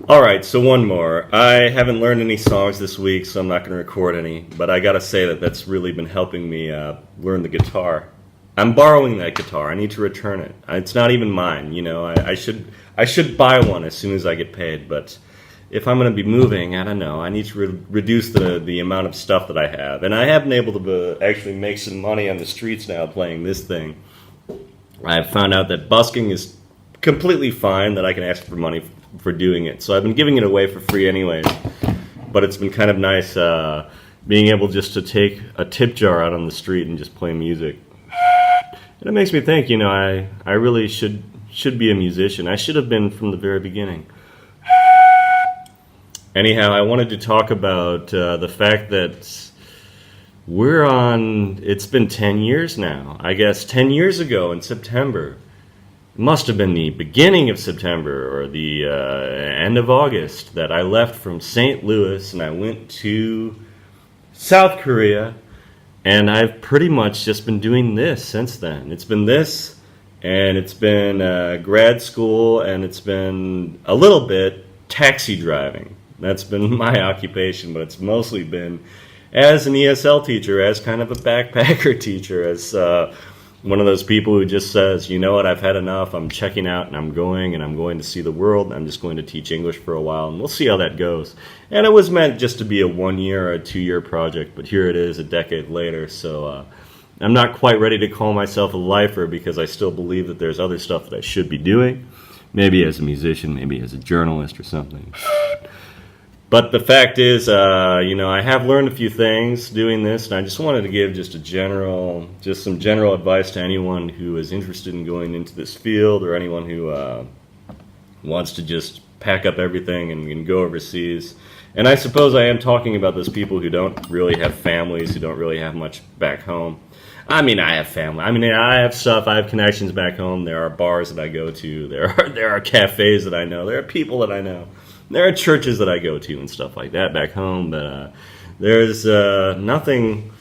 All right, so one more. I haven't learned any songs this week, so I'm not going to record any. But I got to say that that's really been helping me learn the guitar. I'm borrowing that guitar. I need to return it. It's not even mine. You know, I should buy one as soon as I get paid. But if I'm going to be moving, I don't know. I need to reduce the amount of stuff that I have. And I have been able to actually make some money on the streets now playing this thing. I've found out that busking is completely fine, that I can ask for money for doing it. So I've been giving it away for free anyways. But it's been kind of nice being able just to take a tip jar out on the street and just play music. And it makes me think, you know, I really should be a musician. I should have been from the very beginning. Anyhow, I wanted to talk about the fact that it's been 10 years now. I guess 10 years ago in September. It must have been the beginning of September or the end of August that I left from St. Louis and I went to South Korea. And I've pretty much just been doing this since then. It's been this, and it's been grad school, and it's been a little bit taxi driving. That's been my occupation, but it's mostly been as an ESL teacher, as kind of a backpacker teacher, as one of those people who just says, you know what, I've had enough, I'm checking out, and I'm going to see the world, I'm just going to teach English for a while, and we'll see how that goes. And it was meant just to be a 1 year or a 2 year project, but here it is a decade later, so I'm not quite ready to call myself a lifer because I still believe that there's other stuff that I should be doing, maybe as a musician, maybe as a journalist or something. But the fact is, you know, I have learned a few things doing this, and I just wanted to give just some general advice to anyone who is interested in going into this field, or anyone who wants to just pack up everything and go overseas. And I suppose I am talking about those people who don't really have families, who don't really have much back home. I mean, I have family. I mean, I have stuff. I have connections back home. There are bars that I go to. There are cafes that I know. There are people that I know. There are churches that I go to and stuff like that back home, but there's nothing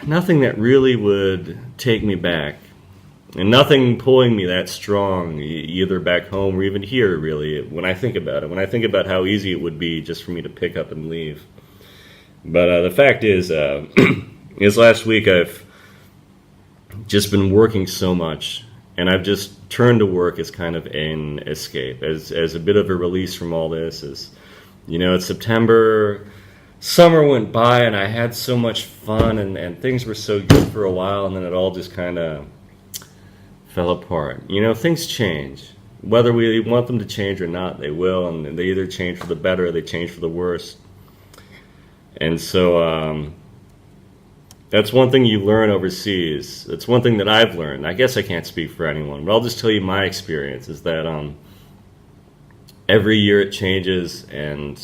that really would take me back, and nothing pulling me that strong, either back home or even here, really, when I think about it. When I think about how easy it would be just for me to pick up and leave. But the fact is, last week I've just been working so much, and I've just turned to work as kind of an escape, as a bit of a release from all this. As you know, it's September, summer went by, and I had so much fun, and things were so good for a while, and then it all just kind of fell apart. You know, things change. Whether we want them to change or not, they will, and they either change for the better or they change for the worse. And so that's one thing you learn overseas. That's one thing that I've learned. I guess I can't speak for anyone, but I'll just tell you my experience is that every year it changes, and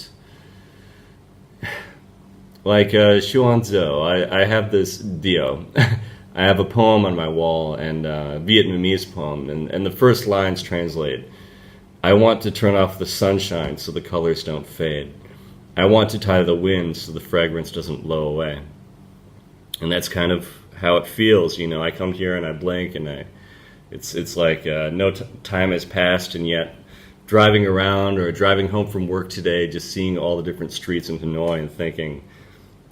like Xuanzhou, I have this Dio. I have a poem on my wall, and a Vietnamese poem, and the first lines translate, I want to turn off the sunshine so the colors don't fade. I want to tie the wind so the fragrance doesn't blow away. And that's kind of how it feels, you know. I come here and I blink, and it's like no time has passed, and yet driving around or driving home from work today, just seeing all the different streets in Hanoi and thinking,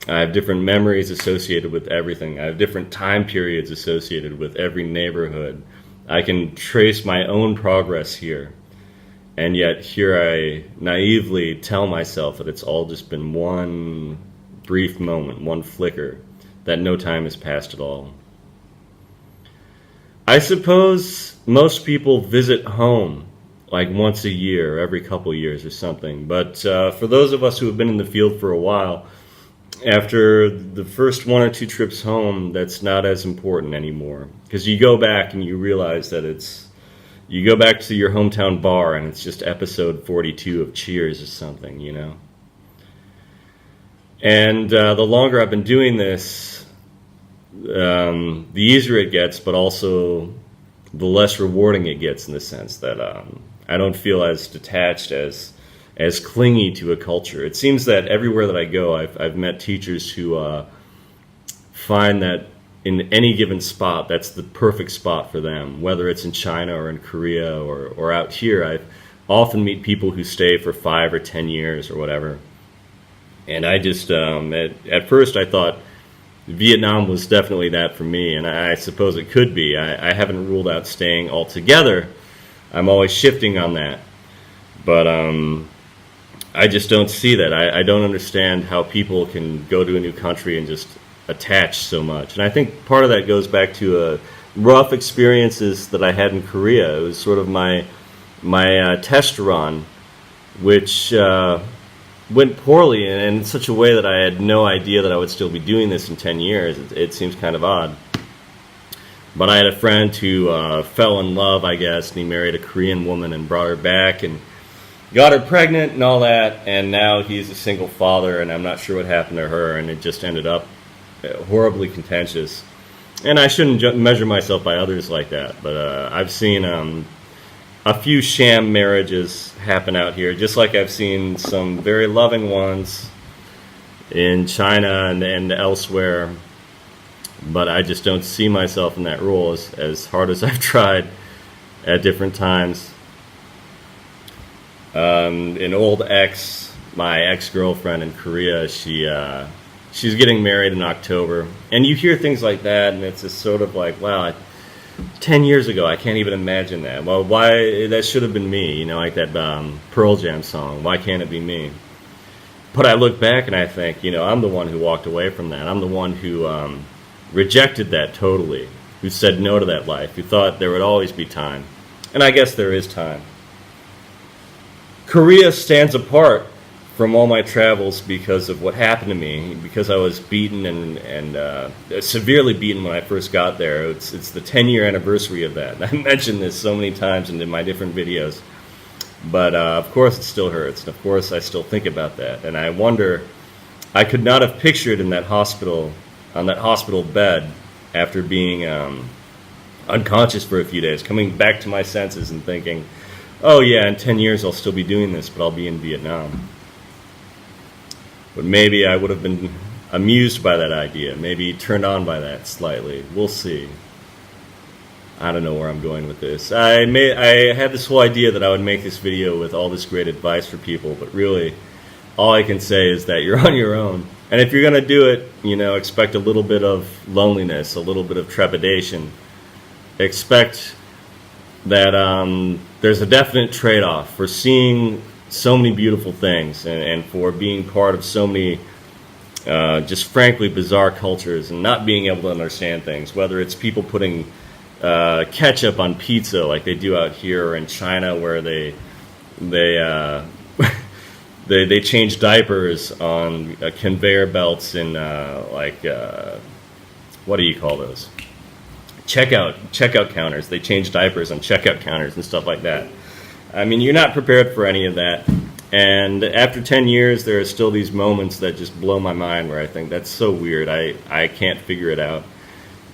I have different memories associated with everything. I have different time periods associated with every neighborhood. I can trace my own progress here, and yet here I naively tell myself that it's all just been one brief moment, one flicker, that no time has passed at all. I suppose most people visit home like once a year, every couple years or something. But for those of us who have been in the field for a while, after the first one or two trips home, that's not as important anymore. Because you go back and you realize that you go back to your hometown bar and it's just episode 42 of Cheers or something, you know. And the longer I've been doing this, the easier it gets, but also the less rewarding it gets, in the sense that I don't feel as detached, as clingy to a culture. It seems that everywhere that I go, I've met teachers who find that in any given spot, that's the perfect spot for them, whether it's in China or in Korea or out here. often meet people who stay for 5 or 10 years or whatever. And I just, at first I thought Vietnam was definitely that for me, and I suppose it could be. I haven't ruled out staying altogether. I'm always shifting on that. But I just don't see that. I don't understand how people can go to a new country and just attach so much. And I think part of that goes back to rough experiences that I had in Korea. It was sort of my test run, which went poorly in such a way that I had no idea that I would still be doing this in 10 years. It seems kind of odd. But I had a friend who fell in love, I guess, and he married a Korean woman and brought her back and got her pregnant and all that, and now he's a single father, and I'm not sure what happened to her, and it just ended up horribly contentious. And I shouldn't measure myself by others like that, but I've seen a few sham marriages happen out here, just like I've seen some very loving ones in China and elsewhere. But I just don't see myself in that role as hard as I've tried at different times. An old my ex-girlfriend in Korea, she's getting married in October. And you hear things like that, and it's just sort of like, wow, 10 years ago, I can't even imagine that. Well, why, that should have been me, you know, like that Pearl Jam song, why can't it be me? But I look back and I think, you know, I'm the one who walked away from that. I'm the one who rejected that totally, who said no to that life, who thought there would always be time. And I guess there is time. Korea stands apart from all my travels because of what happened to me, because I was beaten and severely beaten when I first got there. It's the 10-year anniversary of that. And I mentioned this so many times in my different videos. But of course it still hurts, and of course I still think about that. And I wonder, I could not have pictured in that hospital, on that hospital bed, after being unconscious for a few days, coming back to my senses and thinking, oh yeah, in 10 years I'll still be doing this, but I'll be in Vietnam. But maybe I would have been amused by that idea, maybe turned on by that slightly. We'll see. I don't know where I'm going with this. I had this whole idea that I would make this video with all this great advice for people, but really, all I can say is that you're on your own. And if you're going to do it, you know, expect a little bit of loneliness, a little bit of trepidation. Expect that there's a definite trade-off for seeing so many beautiful things and for being part of so many just frankly bizarre cultures and not being able to understand things, whether it's people putting ketchup on pizza like they do out here, or in China where they change diapers on conveyor belts in what do you call those? Checkout counters. They change diapers on checkout counters and stuff like that. I mean, you're not prepared for any of that. And after 10 years, there are still these moments that just blow my mind where I think that's so weird. I can't figure it out.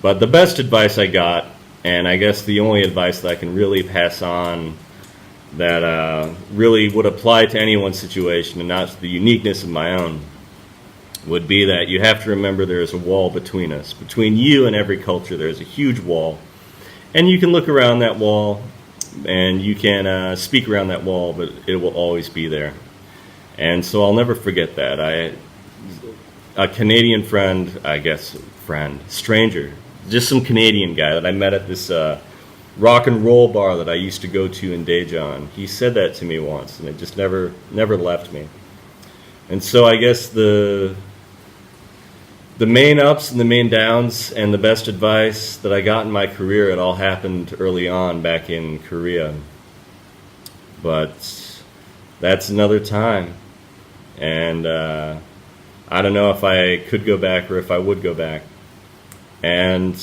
But the best advice I got, and I guess the only advice that I can really pass on that really would apply to anyone's situation and not the uniqueness of my own, would be that you have to remember there is a wall between us. Between you and every culture, there is a huge wall. And you can look around that wall, and you can speak around that wall, but it will always be there. And so I'll never forget that. A Canadian friend, stranger, just some Canadian guy that I met at this rock and roll bar that I used to go to in Daejeon. He said that to me once, and it just never left me. And so I guess the main ups and the main downs and the best advice that I got in my career, it all happened early on back in Korea. But that's another time. And I don't know if I could go back or if I would go back. And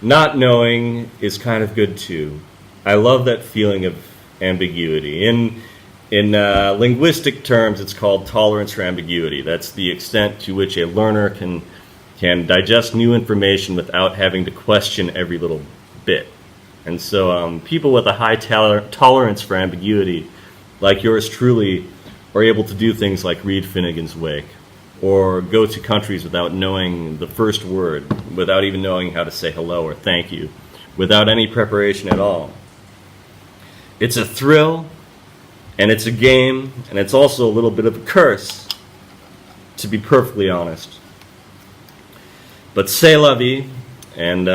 not knowing is kind of good too. I love that feeling of ambiguity. In linguistic terms, it's called tolerance for ambiguity. That's the extent to which a learner can digest new information without having to question every little bit. And so people with a high tolerance for ambiguity, like yours truly, are able to do things like read Finnegan's Wake, or go to countries without knowing the first word, without even knowing how to say hello or thank you, without any preparation at all. It's a thrill. And it's a game, and it's also a little bit of a curse, to be perfectly honest. But c'est la vie, and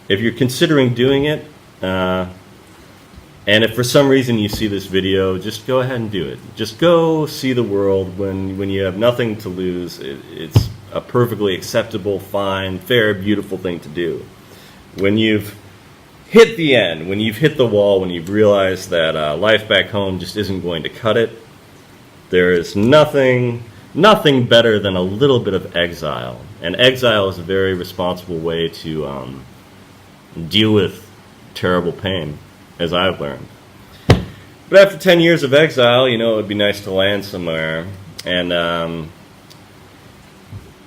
if you're considering doing it, and if for some reason you see this video, just go ahead and do it. Just go see the world when you have nothing to lose. It's a perfectly acceptable, fine, fair, beautiful thing to do. When you've hit the end, when you've hit the wall, when you've realized that life back home just isn't going to cut it, there is nothing better than a little bit of exile. And exile is a very responsible way to deal with terrible pain, as I've learned. But after 10 years of exile, it would be nice to land somewhere. And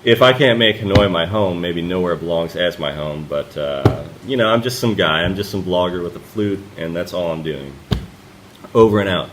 if I can't make Hanoi my home, maybe nowhere belongs as my home. But, I'm just some guy. I'm just some vlogger with a flute, and that's all I'm doing. Over and out.